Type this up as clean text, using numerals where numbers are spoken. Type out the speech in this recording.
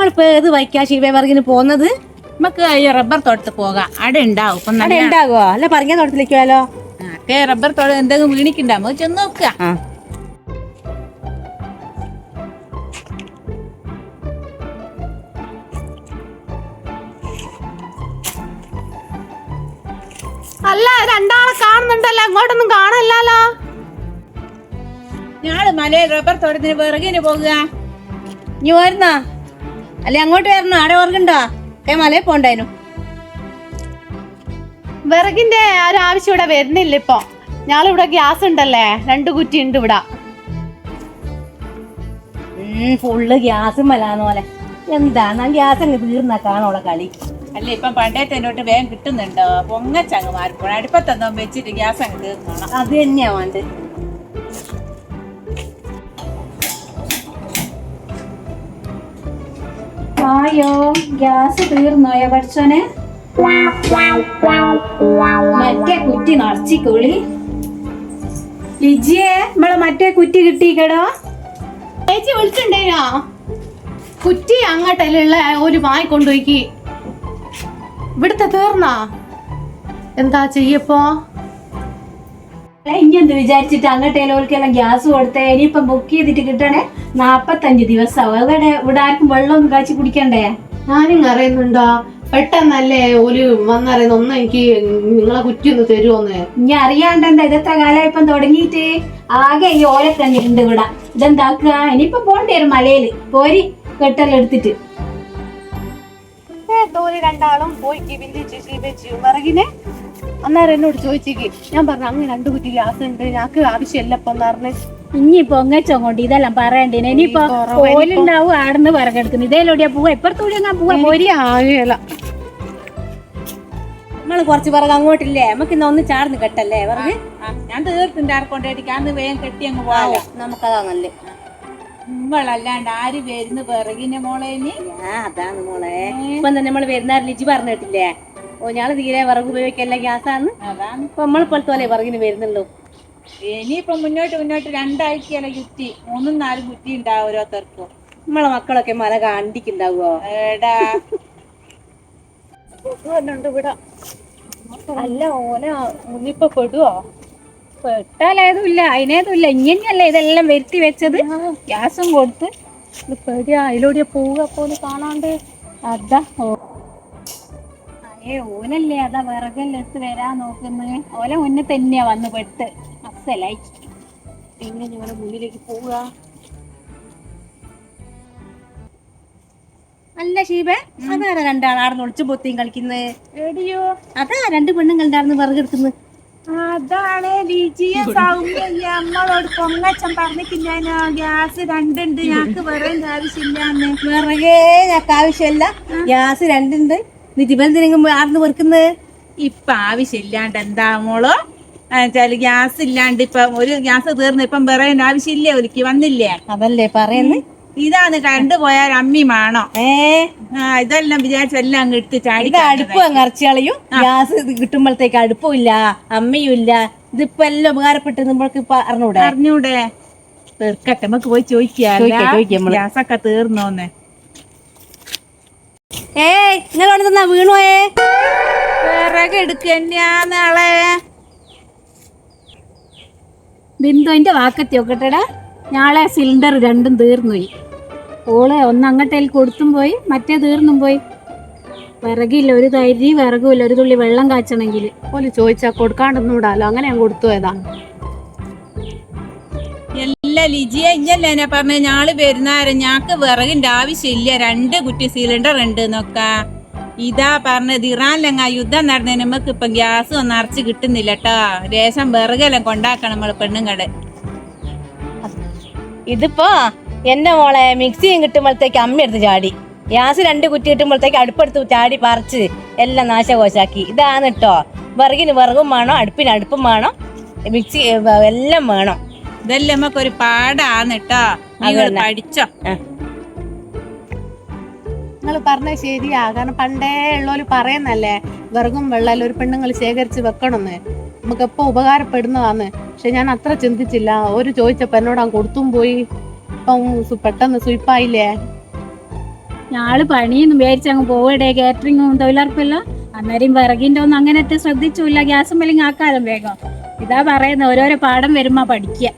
നമ്മളിപ്പോ ഏത് വൈക്കാ ശിവ വർഗിന് പോകുന്നത്? നമുക്ക് ഈ റബ്ബർ തോട്ടത്ത് പോകാം. അവിടെ ഉണ്ടാവും. അവിടെ ഉണ്ടാകുവോ? അല്ല പറഞ്ഞ തോട്ടത്തിലേക്ക് പോയാലോ? റബ്ബർ തോട്ടം എന്തെങ്കിലും വീണിക്കുണ്ടാവും, ചെന്ന് നോക്കുക. അല്ല, രണ്ടാളെ കാണുന്നുണ്ടല്ലോ, അങ്ങോട്ടൊന്നും കാണല്ലോ. ഞാള് മലയിൽ റബ്ബർ തോട്ടത്തിന് വിറകിന് പോകുക. ഇനി വരുന്നാ? അല്ലെ അങ്ങോട്ട് വരണോ? ആടെ വർഗുണ്ടോ? മലയിൽ പോണ്ടായിരുന്നു. വിറകിന്റെ ഒരു ആവശ്യം ഇവിടെ വരുന്നില്ല ഇപ്പൊ. ഞാളിവിടെ ഗ്യാസ് ഉണ്ടല്ലേ, 2 കുറ്റി ഉണ്ട് ഇവിടെ. ഫുള്ള് ഗ്യാസ് മലാന്ന് പോലെ. എന്താണ് ഗ്യാസ് അങ്ങ് തീർന്നാ കാണോളെ കളി. അല്ല, ഇപ്പം പണ്ടേ തന്നോട്ട് വേഗം കിട്ടുന്നുണ്ടോ? പൊങ്ങച്ചങ്ങ് മാറിപ്പോണം. അടുപ്പത്തൊന്നോ വെച്ചിട്ട് ഗ്യാസ് അങ്ങ് തീർന്നോണം. അത് തന്നെയാ വേണ്ട. ആയോ ഗ്യാസ് തീർന്നോയ പഠിച്ചോനെ? മറ്റേ കുറ്റി നിറച്ചിക്കോളി. ലിജിയെ, നമ്മളെ മറ്റേ കുറ്റി കിട്ടിക്കടോ. ചേച്ചി വിളിച്ചിണ്ടേനോ? കുറ്റി അങ്ങോട്ടുള്ള ഒരു വാങ്ങിക്കൊണ്ടുപോയിക്ക്. ഇവിടുത്തെ തീർന്നാ എന്താ ചെയ്യപ്പോ? ഇനി എന്ത് വിചാരിച്ചിട്ട് അങ്ങോട്ടേലോർക്കെല്ലാം ഗ്യാസ് കൊടുത്തേ? ഇനിയിപ്പം ബുക്ക് ചെയ്തിട്ട് കിട്ടണേ 45 ദിവസം. അവിടെ ഇവിടെ ആർക്കും വെള്ളമൊന്നും കാച്ചി കുടിക്കണ്ടേ? ഞാനും അറിയുന്നുണ്ടോ? പെട്ടെന്നല്ലേ ഒരു വന്നറിയുന്ന ഒന്ന് എനിക്ക് നിങ്ങളെ കുറ്റി ഒന്ന് തരുമോന്ന്. ഇനി അറിയാണ്ടെന്താ? ഇതെത്ര കാലം ഇപ്പം തുടങ്ങിയിട്ട്? ആകെ ഈ ഓലക്കഞ്ഞിട്ടുണ്ട് ഇവിടെ. ഇതെന്താക്കുക? ഇനിയിപ്പൊ പോണ്ടി വരും മലയില്. പോരി കെട്ടെല്ലാം എടുത്തിട്ട്. രണ്ടാളും പോയിക്ക് വിറകിനെ. അന്നേരം എന്നോട് ചോദിച്ചേക്ക്. ഞാൻ പറഞ്ഞു അങ്ങ് 2 കുറ്റി ഗ്യാസ് ഉണ്ട്, ഞങ്ങക്ക് ആവശ്യമില്ലപ്പോന്ന് പറഞ്ഞ്. ഇനിയിപ്പോ ഒങ്ങച്ചോണ്ട് ഇതെല്ലാം പറയണ്ടേനെ. ഇനിയിപ്പോ ഓലുണ്ടാവും ആടുന്ന് വിറകെടുക്കുന്നു. ഇതേലോടിയാ പോവാ? എപ്പുറത്തൂടിയാ പോവാ? പോരി ആകെയല്ല. നമ്മള് കുറച്ച് വിറക് അങ്ങോട്ടില്ലേ? നമുക്ക് ഇന്ന് ഒന്ന് ചാർന്ന് കെട്ടല്ലേ വിറക്? ഞാൻ തീർത്തിണ്ട് ആർക്കൊണ്ടേക്ക് അന്ന് വേഗം കെട്ടി അങ്ങ് പോകാം. നമുക്കതാ നല്ല. നമ്മളല്ലാണ്ട് ആര് വരുന്നു വിറകിന്റെ മോളെ? അതാണ് മോളെ. ഇപ്പൊ തന്നെ നമ്മള് വരുന്ന ലിജി പറഞ്ഞിട്ടില്ലേ? ഞാള് തീരെ വിറക് ഉപയോഗിക്കല്ല, ഗ്യാസാന്ന്. അതാണ് ഇപ്പൊ നമ്മളിപ്പോഴത്തെ പോലെ വിറകിന് വരുന്നുള്ളൂ. ഇനിയിപ്പൊ മുന്നോട്ട് 2 ആഴ്ചയല്ല കുറ്റി, 3, 4 കുറ്റി ഉണ്ടാവും ഓരോരുത്തർക്കും. നമ്മളെ മക്കളൊക്കെ മല കണ്ടിക്കുണ്ടാവോ? ഏടാ ഇവിടെ അല്ല ഓന മുന്നിപ്പോ പെടുവോ? പെട്ടാലേതും ഇല്ല, അതിനേതും ഇല്ല. ഇങ്ങനെയല്ലേ ഇതെല്ലാം വരുത്തി വെച്ചത്? ഗ്യാസും കൊടുത്ത് പേടിയാ. അതിലൂടെ പോവുക പോലെ കാണാണ്ട്. അതാ ഓലല്ലേ അതാ വിറകെല്ലാം എടുത്ത് വരാൻ നോക്കുന്നത്. ഓല മുന്നേ തന്നെയാ വന്ന് പെട്ട് അസലായി. പിന്നെ ഞങ്ങളുടെ മുന്നിലേക്ക് പോവുക. അല്ല ഷീബേ, അതാരാ 2 ആളാർന്ന് ഒളിച്ചും പൊത്തിയും കളിക്കുന്നത്? എടിയോ, അതാ 2 പെണ്ണുങ്ങളുണ്ടാർന്ന് വിറകെടുക്കുന്നത്. അതാണ് ലിജിയും സൗമ്യല്ലേ നമ്മളോട് പൊങ്ങച്ചൻ പറഞ്ഞിട്ടില്ലാനോ? ഗ്യാസ് 2 ഉണ്ട്, ഞങ്ങക്ക് വിറകിന്റെ ആവശ്യമില്ലാന്ന്. വിറകേ ഞങ്ങൾക്ക് ആവശ്യമില്ല, ഗ്യാസ് 2 ഉണ്ട്. നിതിബന്ധനെങ്കിലും ആർന്ന് വെറുക്കുന്നത്? ഇപ്പൊ ആവശ്യമില്ലാണ്ട് എന്താ മോളോ? വെച്ചാല് ഗ്യാസ് ഇല്ലാണ്ട് ഇപ്പൊ ഒരു ഗ്യാസ് തീർന്ന് ഇപ്പം വിറകിന്റെ ആവശ്യമില്ലേ? ഒരിക്കൽ വന്നില്ലേ? അതല്ലേ പറയുന്നത്. ഇതാണ് കണ്ടു പോയാൽ അമ്മി മാണോ? ഇതെല്ലാം വിചാരിച്ചു എല്ലാം അങ്ങ് എടുത്ത് ചാടി. അടുപ്പ് അങ്ങറച്ചു കളയും. ഗ്യാസ് കിട്ടുമ്പോഴത്തേക്ക് അടുപ്പും ഇല്ല, അമ്മയും ഇല്ല. ഇതിപ്പോ എല്ലാം ഉപകാരപ്പെട്ട് നമ്മൾക്ക് അറിഞ്ഞൂടെ? തീർക്കട്ടെ, നമുക്ക് പോയി ചോദിക്കാം ഗ്യാസൊക്കെ തീർന്നോന്ന്. നിങ്ങളോട് തന്നാ വീണുപോയേ? വിറക് എടുക്കന്നാളെ ബിന്ദുവിന്റെ വാക്കത്തി നോക്കട്ടെടാ. ഞാളെ സിലിണ്ടർ 2 തീർന്നു പോയി. ഓള് ഒന്ന് അങ്ങോട്ടേൽ കൊടുത്തും പോയി, മറ്റേ തീർന്നും പോയി. വിറകില്ല, ഒരു തരി വിറകുമില്ല, ഒരു തുള്ളി വെള്ളം കാച്ചണമെങ്കിൽ. പോലെ ചോദിച്ചാ കൊടുക്കാണ്ടൊന്നും ഇടാലോ, അങ്ങനെ ഞാൻ കൊടുത്തു പോയതാണ്. എല്ലാ ലിജിയെ ഇഞ്ഞല്ലേ പറഞ്ഞ ഞാള് വരുന്നാരം ഞങ്ങക്ക് വിറകിന്റെ ആവശ്യമില്ല, 2 കുറ്റി സിലിണ്ടർ ഉണ്ട് എന്നൊക്കെ. ഇതാ പറഞ്ഞത് ഇറാനിലങ്ങ യുദ്ധം നടന്നതിന് നമുക്ക് ഇപ്പം ഗ്യാസ് ഒന്നും നിറച്ച് കിട്ടുന്നില്ല കേട്ടോ. രേഷം വിറകെല്ലാം കൊണ്ടാക്കണം നമ്മള് പെണ്ണുങ്ങള്. ഇതിപ്പോ എന്റെ മോളെ മിക്സിയും കിട്ടുമ്പോഴത്തേക്ക് അമ്മ എടുത്ത് ചാടി. ഗ്യാസ് 2 കുറ്റി കിട്ടുമ്പോഴത്തേക്ക് അടുപ്പെടുത്ത് ചാടി പറിച്ച് എല്ലാം നാശകോശാക്കി. ഇതാണ് കേട്ടോ, വിറകിന് വിറകും വേണം, അടുപ്പിന് അടുപ്പും വേണം, മിക്സി എല്ലാം വേണം. ഇതെല്ലാം നമുക്കൊരു പാടാന്ന് കേട്ടോ. പഠിച്ചോ? നിങ്ങൾ പറഞ്ഞത് ശരിയാ. കാരണം പണ്ടേ ഉള്ളവര് പറയുന്നല്ലേ വിറകും വെള്ളം ഒരു പെണ്ണുങ്ങൾ ശേഖരിച്ച് വെക്കണമെന്ന്. നമുക്ക് എപ്പോ ഉപകാരപ്പെടുന്നതാന്ന്. പക്ഷെ ഞാൻ അത്ര ചിന്തിച്ചില്ല. ഒരു ചോദിച്ചപ്പോ എന്നോട് കൊടുത്തും പോയി. ഇപ്പം പെട്ടെന്ന് സ്വിപ്പായില്ലേ. ഞാള് പണിയൊന്നും വിചാരിച്ചങ്ങ് പോവടേ, കാറ്ററിങ്ങും തൊഴിലുറപ്പെല്ലാം. അന്നേരം വിറകിന്റെ ഒന്നും അങ്ങനത്തെ ശ്രദ്ധിച്ചില്ല. ഗ്യാസും വെല്ലെങ്കിൽ ആക്കാലം വേഗം. ഇതാ പറയുന്നത്, ഓരോരോ പാഠം വരുമ്പോ പഠിക്കുക.